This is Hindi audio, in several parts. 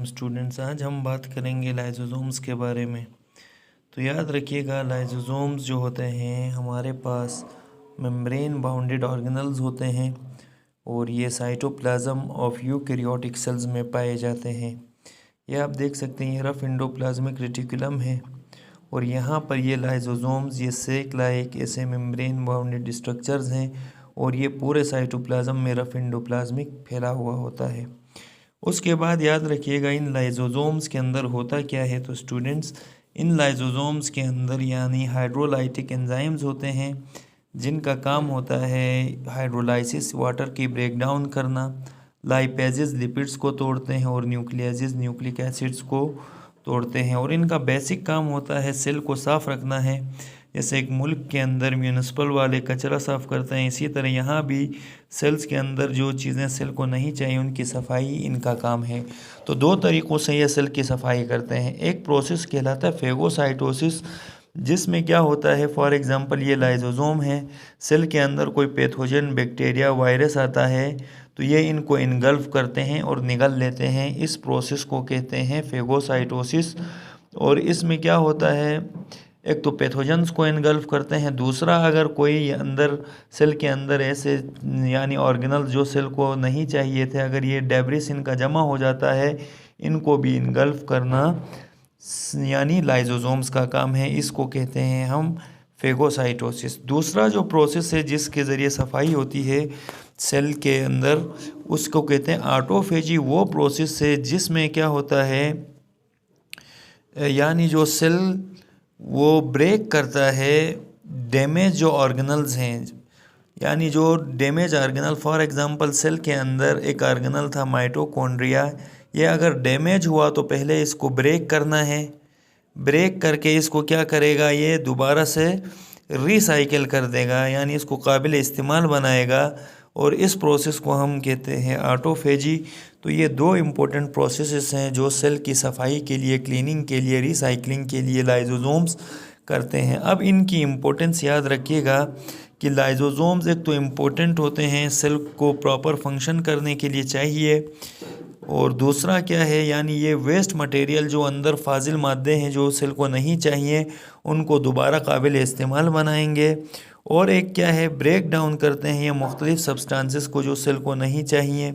स्टूडेंट्स, आज हम बात करेंगे लाइसोसोम्स के बारे में। तो याद रखिएगा, लाइसोसोम्स जो होते हैं हमारे पास मेम्ब्रेन बाउंडेड ऑर्गेनल्स होते हैं और ये साइटोप्लाज्म ऑफ यूकैरियोटिक सेल्स में पाए जाते हैं। ये आप देख सकते हैं, ये रफ एंडोप्लाज्मिक रेटिकुलम है और यहाँ पर ये लाइसोसोम्स, ये सेक लाइक ऐसे मेम्ब्रेन बाउंडेड स्ट्रक्चर्स हैं और ये पूरे साइटोप्लाज्म में रफ एंडोप्लाज्मिक फैला हुआ होता है। उसके बाद याद रखिएगा, इन लाइसोसोम्स के अंदर होता क्या है। तो स्टूडेंट्स, इन लाइसोसोम्स के अंदर यानी हाइड्रोलाइटिक एंजाइम्स होते हैं जिनका काम होता है हाइड्रोलाइसिस, वाटर की ब्रेकडाउन करना। लाइपेजेस लिपिड्स को तोड़ते हैं और न्यूक्लियाजेस न्यूक्लिक एसिड्स को तोड़ते हैं और इनका बेसिक काम होता है सेल को साफ़ रखना है। जैसे एक मुल्क के अंदर म्यूनिसिपल वाले कचरा साफ़ करते हैं, इसी तरह यहाँ भी सेल्स के अंदर जो चीज़ें सेल को नहीं चाहिए उनकी सफाई इनका काम है। तो दो तरीक़ों से ये सेल की सफाई करते हैं। एक प्रोसेस कहलाता है फेगोसाइटोसिस, जिसमें क्या होता है, फॉर एग्ज़ाम्पल ये लाइसोसोम है, सेल के अंदर कोई पैथोजन बैक्टीरिया वायरस आता है तो ये इनको इनगल्फ करते हैं और निगल लेते हैं। इस प्रोसेस को कहते हैं फेगोसाइटोसिस। और इसमें क्या होता है, एक तो पैथोजन्स को इनगल्फ करते हैं, दूसरा अगर कोई अंदर सेल के अंदर ऐसे यानी ऑर्गेनल्स जो सेल को नहीं चाहिए थे, अगर ये डेब्रिस इनका जमा हो जाता है, इनको भी इनगल्फ करना यानी लाइसोसोम्स का काम है। इसको कहते हैं हम फेगोसाइटोसिस। दूसरा जो प्रोसेस है जिसके ज़रिए सफाई होती है सेल के अंदर, उसको कहते हैं ऑटोफेजी। वो प्रोसेस है जिसमें क्या होता है, यानी जो सेल वो ब्रेक करता है डैमेज जो ऑर्गेनल्स हैं, यानी जो damage organelle, for example cell के अंदर एक ऑर्गेनल था माइटोकॉन्ड्रिया, ये अगर डैमेज हुआ तो पहले इसको ब्रेक करना है। ब्रेक करके इसको क्या करेगा, ये दोबारा से रिसाइकिल कर देगा, यानी इसको काबिल इस्तेमाल बनाएगा और इस प्रोसेस को हम कहते हैं ऑटोफेजी। तो ये दो इम्पोर्टेंट प्रोसेसेस हैं जो सेल की सफाई के लिए, क्लीनिंग के लिए, रिसाइकलिंग के लिए लाइसोसोम्स करते हैं। अब इनकी इम्पोर्टेंस याद रखिएगा कि लाइसोसोम्स एक तो इम्पोर्टेंट होते हैं, सेल को प्रॉपर फंक्शन करने के लिए चाहिए, और दूसरा क्या है, यानी ये वेस्ट मटेरियल जो अंदर फाजिल मादे हैं जो सेल को नहीं चाहिए उनको दोबारा काबिल इस्तेमाल बनाएंगे। और एक क्या है, ब्रेक डाउन करते हैं ये मुख्तलिफ सब्सटेंसेस को जो सेल को नहीं चाहिए।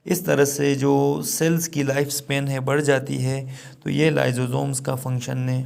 इस तरह से जो सेल्स की लाइफ स्पेन है बढ़ जाती है। तो ये लाइसोसोम्स का फंक्शन है।